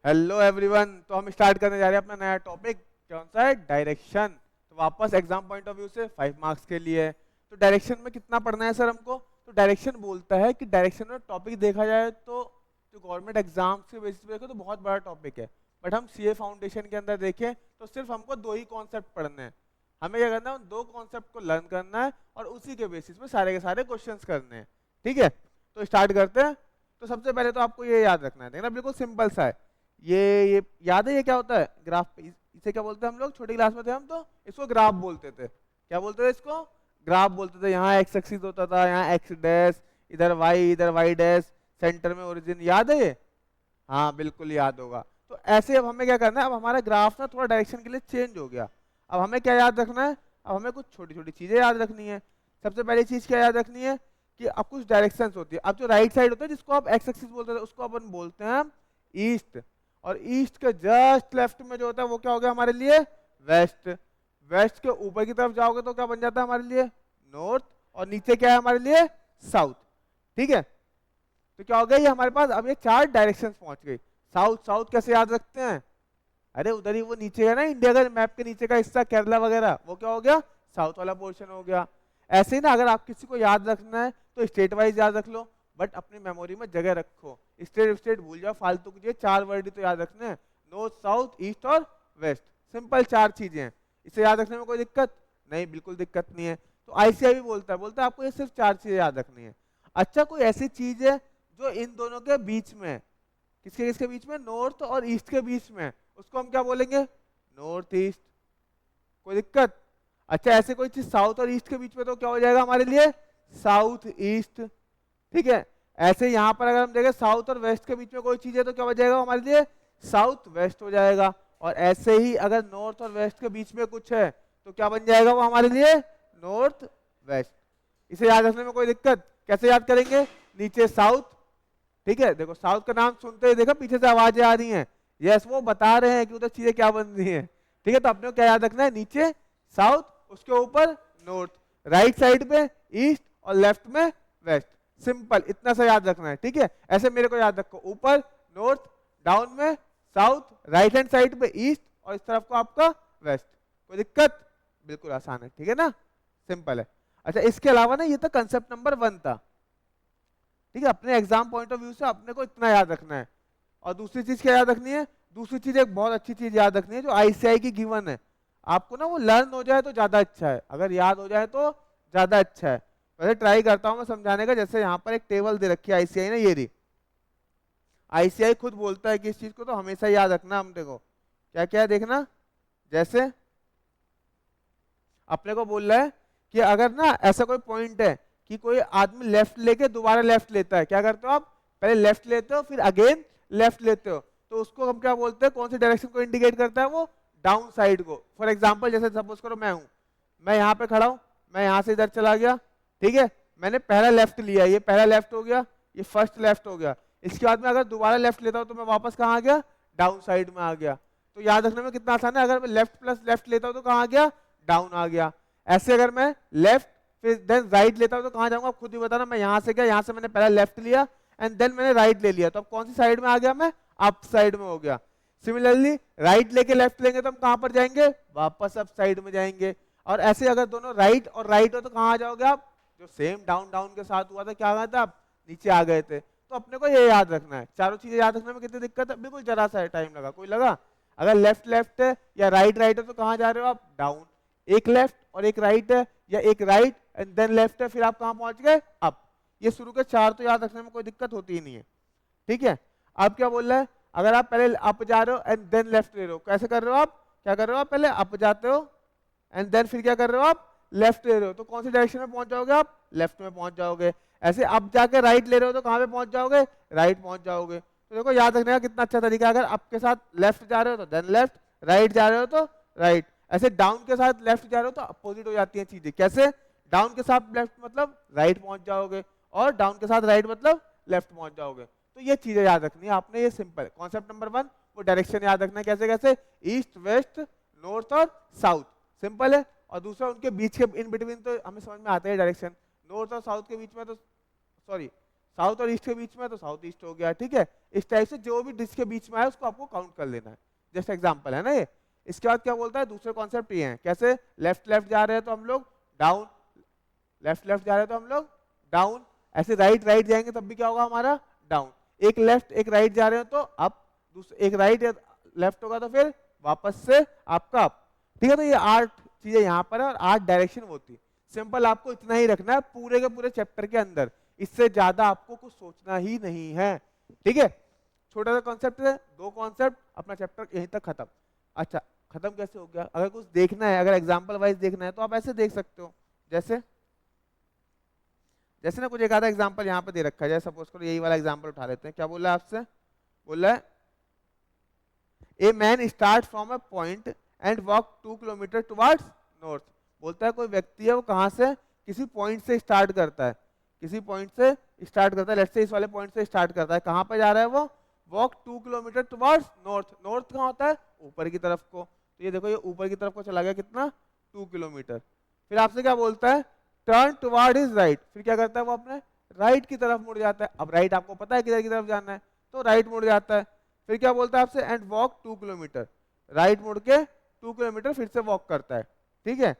Hello everyone. तो हम start करने जा रहे हैं अपना नया टॉपिक। कौन सा है? डायरेक्शन। तो वापस एग्जाम पॉइंट ऑफ व्यू से 5 मार्क्स के लिए है। तो डायरेक्शन में कितना पढ़ना है सर हमको? तो डायरेक्शन बोलता है कि डायरेक्शन में टॉपिक देखा जाए तो जो गवर्नमेंट एग्जाम्स के बेसिस पे देखो तो बहुत बड़ा टॉपिक है। बट हम सीए फाउंडेशन के अंदर देखें तो सिर्फ हमको 2 ही कॉन्सेप्ट पढ़ने हैं। हमें क्या करना है? उन 2 कॉन्सेप्ट को लर्न करना है और उसी के बेसिस पे सारे के सारे क्वेश्चंस करने हैं। ठीक है, तो स्टार्ट करते हैं। तो सबसे पहले तो आपको ये याद रखना है, देखना बिल्कुल सिंपल सा है। ये याद है ये क्या होता है? ग्राफ। इसे क्या बोलते हैं हम लोग? छोटी क्लास में थे हम तो इसको ग्राफ बोलते थे। क्या बोलते थे इसको? ग्राफ बोलते थे। यहाँ एक्स एक्सिस होता था, यहाँ एक्स डैश, इधर वाई डैश, सेंटर में ओरिजिन। याद है ये? हाँ बिल्कुल याद होगा। तो ऐसे अब हमें क्या करना है, अब हमारा ग्राफ ना थोड़ा डायरेक्शन के लिए चेंज हो गया। अब हमें क्या याद रखना है? अब हमें कुछ छोटी छोटी चीजें याद रखनी है। सबसे पहली चीज क्या याद रखनी है कि अब कुछ डायरेक्शंस होती है। अब जो राइट साइड होता है जिसको आप एक्स एक्सिस बोलते थे उसको अपन बोलते हैं ईस्ट। और ईस्ट के जस्ट लेफ्ट में जो होता है वो क्या हो गया हमारे लिए? वेस्ट। वेस्ट के ऊपर की तरफ जाओगे तो क्या बन जाता है हमारे लिए? नॉर्थ। और नीचे क्या है हमारे लिए? साउथ। ठीक है, तो क्या हो गया? ये हमारे पास अब ये 4 डायरेक्शंस पहुंच गई। साउथ, साउथ कैसे याद रखते हैं? अरे उधर ही वो नीचे है ना, इंडिया का मैप के नीचे का हिस्सा, केरला वगैरह, वो क्या हो गया? साउथ वाला पोर्शन हो गया। ऐसे ही ना अगर आप किसी को याद रखना है तो स्टेट वाइज याद रख लो, बट अपनी मेमोरी में जगह रखो। स्टेट स्टेट भूल जाओ फालतू के, 4 वर्ड ही तो याद रखने हैं। नॉर्थ, साउथ, ईस्ट और वेस्ट। सिंपल 4 चीजें हैं। इसे याद रखने में कोई दिक्कत नहीं, बिल्कुल दिक्कत नहीं है। तो आईसीआई भी बोलता है आपको ये सिर्फ 4 चीजें याद रखनी है। अच्छा, कोई ऐसी चीज है जो इन दोनों के बीच में है? किसके किसके बीच में? नॉर्थ और ईस्ट के बीच में। उसको हम क्या बोलेंगे? North east. कोई दिक्कत? अच्छा, ऐसे कोई चीज साउथ और ईस्ट के बीच में तो क्या हो जाएगा हमारे लिए? South east. ठीक है, ऐसे यहाँ पर अगर हम देखें साउथ और वेस्ट के बीच में कोई चीज है तो क्या हो जाएगा हमारे लिए? साउथ वेस्ट हो जाएगा। और ऐसे ही अगर नॉर्थ और वेस्ट के बीच में कुछ है तो क्या बन जाएगा वो हमारे लिए? North west. इसे याद रखने में कोई दिक्कत? कैसे याद करेंगे? नीचे साउथ। ठीक है, देखो साउथ का नाम सुनते ही देखो पीछे से आवाजें आ रही हैं। यस, वो बता रहे हैं कि उधर चीजें क्या बन रही हैं। ठीक है, तो अपने को क्या याद रखना है? नीचे साउथ, उसके ऊपर नॉर्थ, राइट साइड पे ईस्ट और लेफ्ट में वेस्ट। सिंपल इतना सा याद रखना है। ठीक है, ऐसे मेरे को याद रखो, ऊपर नॉर्थ, डाउन में साउथ, राइट हैंड साइड पे ईस्ट और इस तरफ को आपका वेस्ट। कोई दिक्कत? बिल्कुल आसान है। ठीक है ना, सिंपल है। अच्छा, इसके अलावा ना ये तो कंसेप्ट नंबर 1 था। ठीक है, अपने एग्जाम पॉइंट ऑफ व्यू से अपने को इतना याद रखना है। और दूसरी चीज क्या याद रखनी है? दूसरी चीज एक बहुत अच्छी चीज याद रखनी है जो आईसीआई की गिवन है। आपको ना वो लर्न हो जाए तो ज्यादा अच्छा है, अगर याद हो जाए तो ज्यादा अच्छा है। वैसे ट्राई करता हूँ मैं समझाने का। जैसे यहाँ पर एक टेबल दे रखी है आईसीआई ने, ये रही। आईसीआई खुद बोलता है कि इस चीज को तो हमेशा याद रखना। हम देखो क्या क्या है देखना। जैसे अपने को बोल रहा है कि अगर ना ऐसा कोई पॉइंट है कि कोई आदमी लेफ्ट लेके दोबारा लेफ्ट लेता है, क्या करते हो आप? पहले लेफ्ट लेते हो फिर अगेन लेफ्ट लेते हो, तो उसको हम क्या बोलते हैं? कौन सी डायरेक्शन को इंडिकेट करता है वो? डाउन साइड को। फॉर एग्जांपल जैसे सपोज करो मैं हूं, मैं यहाँ पे खड़ा हूं, मैं यहाँ से इधर चला गया। ठीक है, मैंने पहला लेफ्ट लिया, ये पहला लेफ्ट हो गया, ये फर्स्ट लेफ्ट हो गया। इसके बाद में अगर दोबारा लेफ्ट लेता हूं तो मैं वापस कहाँ आ गया? डाउन साइड में आ गया। तो याद रखने में कितना आसान है। अगर मैं लेफ्ट प्लस लेफ्ट लेता हूं तो कहाँ आ गया? डाउन आ गया। ऐसे अगर मैं लेफ्ट फिर देन राइट लेता हूं तो कहां जाऊंगा? आप खुद ही बताना। मैं यहां से गया, यहां से मैंने पहले लेफ्ट लिया एंड देन मैंने राइट ले लिया, तो अब कौन सी साइड में आ गया मैं? अप साइड में हो गया। सिमिलरली राइट लेके लेफ्ट लेंगे तो हम कहां पर जाएंगे? वापस अप साइड में जाएंगे। और ऐसे अगर दोनों राइट और राइट हो तो कहां आ जाओगे आप? जो सेम डाउन डाउन के साथ हुआ था, क्या आ गए थे आप? नीचे आ गए थे। तो अपने को ये याद रखना है। चारों चीजें याद रखने में कितनी दिक्कत है? बिल्कुल जरा सा टाइम लगा, कोई लगा? अगर लेफ्ट लेफ्ट है या राइट राइट है तो कहां जा रहे हो आप? डाउन। एक लेफ्ट और एक राइट है, या एक राइट एंड देन लेफ्ट है, फिर आप कहां पहुंच गए? अप। ये शुरू के 4 तो याद रखने में कोई दिक्कत होती ही नहीं है। ठीक है, अब क्या बोल रहा है? अगर आप पहले अप जा रहे हो एंड देन लेफ्ट ले रहे हो, कैसे कर रहे हो आप? क्या कर रहे हो आप? पहले अप जाते हो एंड देन फिर क्या कर रहे हो आप? लेफ्ट ले रहे हो, तो कौन सी डायरेक्शन में पहुंच जाओगे आप? लेफ्ट में पहुंच जाओगे। ऐसे अप जाके राइट ले रहे हो तो कहां पे पहुंच जाओगे? राइट पहुंच जाओगे। तो देखो याद रखने का कितना अच्छा तरीका है। अगर अप के साथ लेफ्ट जा रहे हो तो देन लेफ्ट, राइट जा रहे हो तो राइट। ऐसे डाउन के साथ लेफ्ट जा रहे हो तो अपोजिट हो जाती है चीजें। कैसे? डाउन के साथ लेफ्ट मतलब राइट पहुंच जाओगे, और डाउन के साथ राइट मतलब लेफ्ट पहुंच जाओगे। तो ये चीजें याद रखनी है आपने। ये सिंपल कॉन्सेप्ट नंबर 1, वो डायरेक्शन याद रखना है। कैसे कैसे? ईस्ट वेस्ट नॉर्थ और साउथ, सिंपल है। और दूसरा उनके बीच के इन बिटवीन तो हमें समझ में आता है डायरेक्शन। नॉर्थ और साउथ के बीच में तो सॉरी साउथ और ईस्ट के बीच में है तो साउथ ईस्ट हो गया, ठीक है। इस टाइप से जो भी डिस्क के बीच में है उसको आपको काउंट कर लेना है, जस्ट एग्जांपल है ना ये। इसके बाद क्या बोलता है, दूसरे कॉन्सेप्ट ये हैं, कैसे लेफ्ट लेफ्ट जा रहे हैं तो हम लोग डाउन, लेफ्ट लेफ्ट जा रहे हैं तो हम लोग डाउन, ऐसे राइट राइट जाएंगे तब भी क्या होगा हमारा डाउन। एक लेफ्ट एक राइट जा रहे हो तो अप, दूसरे एक राइट या लेफ्ट होगा तो फिर वापस से आपका अप, ठीक है। तो ये 8 चीजें यहाँ पर है और 8 डायरेक्शन होती है। सिंपल आपको इतना ही रखना है पूरे के पूरे चैप्टर के अंदर, इससे ज्यादा आपको कुछ सोचना ही नहीं है, ठीक है। छोटा सा कॉन्सेप्ट है, 2 कॉन्सेप्ट, अपना चैप्टर यहीं तक खत्म। अच्छा खत्म कैसे हो गया, अगर कुछ देखना है, अगर एग्जाम्पल वाइज देखना है तो आप ऐसे देख सकते हो, जैसे जैसे ना कुछ एक आधा एग्जाम्पल यहाँ पे दे रखा है, जैसे सपोज करो यही वाला एग्जाम्पल उठा लेते हैं। क्या बोल रहा है आपसे, बोल रहा है a man start from a point and walk 2 kilometre towards north. बोलता है कोई व्यक्ति है वो कहाँ से, किसी पॉइंट से स्टार्ट करता है, किसी पॉइंट से स्टार्ट करता है, लेट्स से इस वाले पॉइंट से स्टार्ट करता है, कहाँ पे जा रहा है वो, walk 2 kilometre towards north. North कहाँ होता है, ऊपर की तरफ को, तो ये देखो ये ऊपर की तरफ को चला गया, कितना 2 किलोमीटर। फिर आपसे क्या बोलता है, टर्न टुवर्ड हिज राइट, फिर क्या करता है वो अपने राइट की तरफ मुड़ जाता है। अब राइट आपको पता है किधर की तरफ जाना है, तो राइट मुड़ जाता है। फिर क्या बोलता है आपसे, एंड वॉक 2 किलोमीटर, राइट मुड़ के 2 किलोमीटर फिर से वॉक करता है, ठीक है।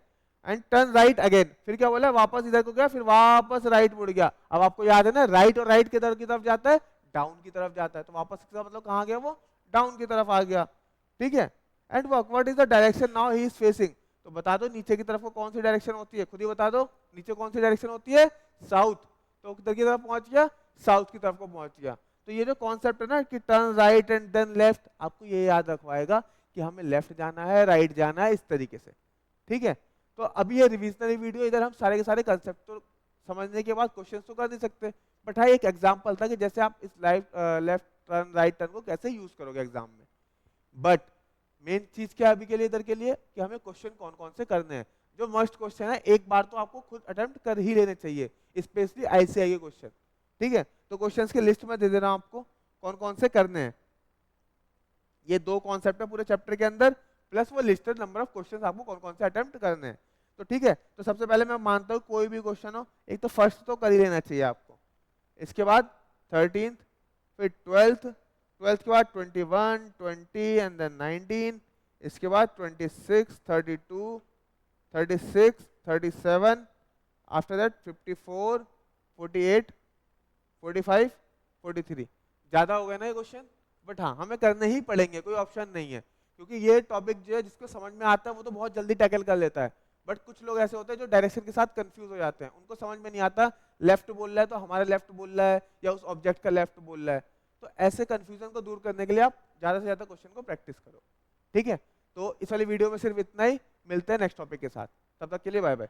एंड टर्न राइट अगेन, फिर क्या बोला, वापस इधर को गया, फिर वापस राइट मुड़ गया। अब आपको याद है ना, राइट और राइट किधर की तरफ जाता है, डाउन की तरफ जाता है, तो वापस का मतलब कहाँ गया वो, डाउन की तरफ आ गया, ठीक है। And walk, what is the direction now he is facing, तो बता दो नीचे की तरफ को कौन सी डायरेक्शन होती है, खुद ही बता दो, नीचे कौन सी डायरेक्शन होती है, साउथ, तो किधर की तरफ पहुंच गया, साउथ की तरफ को पहुंच गया। तो ये जो कॉन्सेप्ट है ना कि turn right and then left, आपको ये याद रखवाएगा कि हमें लेफ्ट जाना है, राइट जाना है, इस तरीके से, ठीक है। तो अभी ये रिविजनरी वीडियो, इधर हम सारे के सारे कंसेप्ट तो समझने के बाद क्वेश्चन तो कर नहीं सकते, बट हाँ एक एग्जाम्पल था कि जैसे आप इस लेफ्ट टर्न राइट टर्न को कैसे यूज करोगे एग्जाम में। बट मेन चीज क्या है अभी के लिए, इधर के लिए, कि हमें क्वेश्चन कौन कौन से करने हैं। जो मस्ट क्वेश्चन है एक बार तो आपको खुद अटेम्प्ट कर ही लेने चाहिए, स्पेशली आईसीआई के क्वेश्चन, ठीक है। तो क्वेश्चंस की लिस्ट में दे दे रहा हूं आपको कौन कौन से करने हैं। ये 2 कॉन्सेप्ट है पूरे चैप्टर के अंदर, प्लस वो लिस्टेड नंबर ऑफ क्वेश्चंस आपको कौन कौन से अटेम्प्ट करने हैं, तो ठीक है। तो सबसे पहले मैं मानता हूँ कोई भी क्वेश्चन हो, एक तो फर्स्ट तो कर ही लेना चाहिए आपको, इसके बाद 13th, फिर 12th, 12th के बाद 21, 20 एंड देन 19, इसके बाद 26, 32, 36, 37, आफ्टर दैट 54, 48, 45, 43। ज्यादा हो गए ना ये क्वेश्चन, बट हाँ हमें करने ही पड़ेंगे, कोई ऑप्शन नहीं है, क्योंकि ये टॉपिक जो है जिसको समझ में आता है वो तो बहुत जल्दी टैकल कर लेता है। बट कुछ लोग ऐसे होते हैं जो डायरेक्शन के साथ कंफ्यूज हो जाते हैं, उनको समझ में नहीं आता, लेफ्ट बोल रहा है तो हमारा लेफ्ट बोल रहा है या उस ऑब्जेक्ट का लेफ्ट बोल रहा है। तो ऐसे कंफ्यूजन को दूर करने के लिए आप ज्यादा से ज्यादा क्वेश्चन को प्रैक्टिस करो, ठीक है। तो इस वाली वीडियो में सिर्फ इतना ही, मिलते हैं नेक्स्ट टॉपिक के साथ, तब तक के लिए बाय बाय।